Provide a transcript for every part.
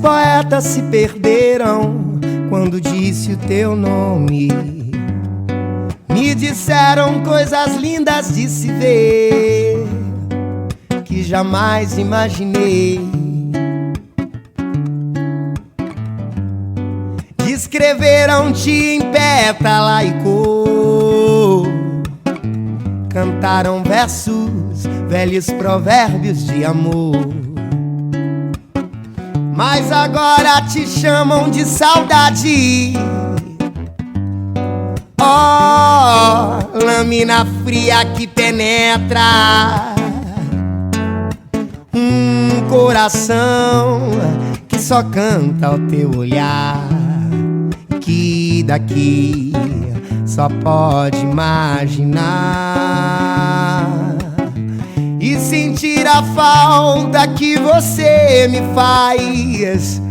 poetas se perderam quando disse o teu nome. Me disseram coisas lindas de se ver que jamais imaginei. Descreveram-te em pétala e cor, cantaram versos, velhos provérbios de amor. Mas agora te chamam de saudade. Oh, lâmina fria que penetra um coração que só canta ao teu olhar, que daqui só pode imaginar e sentir a falta que você me faz.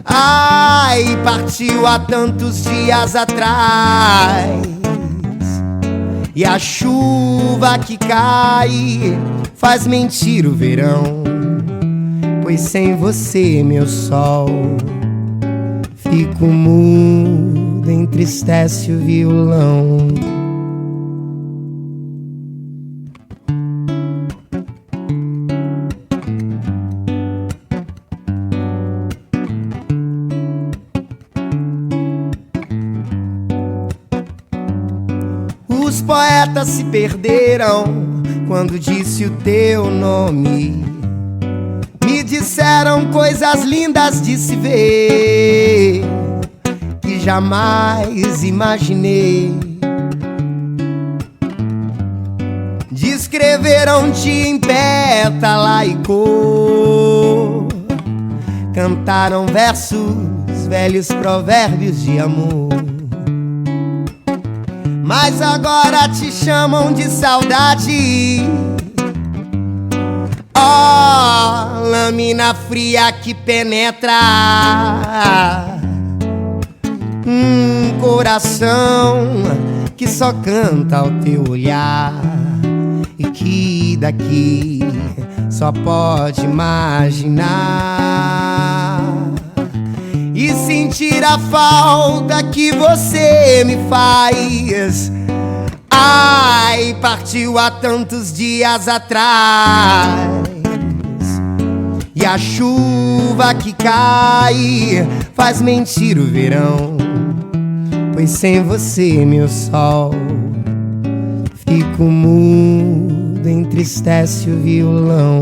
Ai, partiu há tantos dias atrás, e a chuva que cai faz mentir o verão, pois sem você, meu sol, fico mudo, entristece o violão. Os poetas se perderam quando disse o teu nome. Me disseram coisas lindas de se ver que jamais imaginei. Descreveram-te em pétala e cor, cantaram versos, velhos provérbios de amor. Mas agora te chamam de saudade. Oh, lâmina fria que penetra um coração que só canta ao teu olhar, e que daqui só pode imaginar e sentir a falta que você me faz. Ai, partiu há tantos dias atrás, e a chuva que cai faz mentir o verão, pois sem você, meu sol, fico mudo, entristece o violão.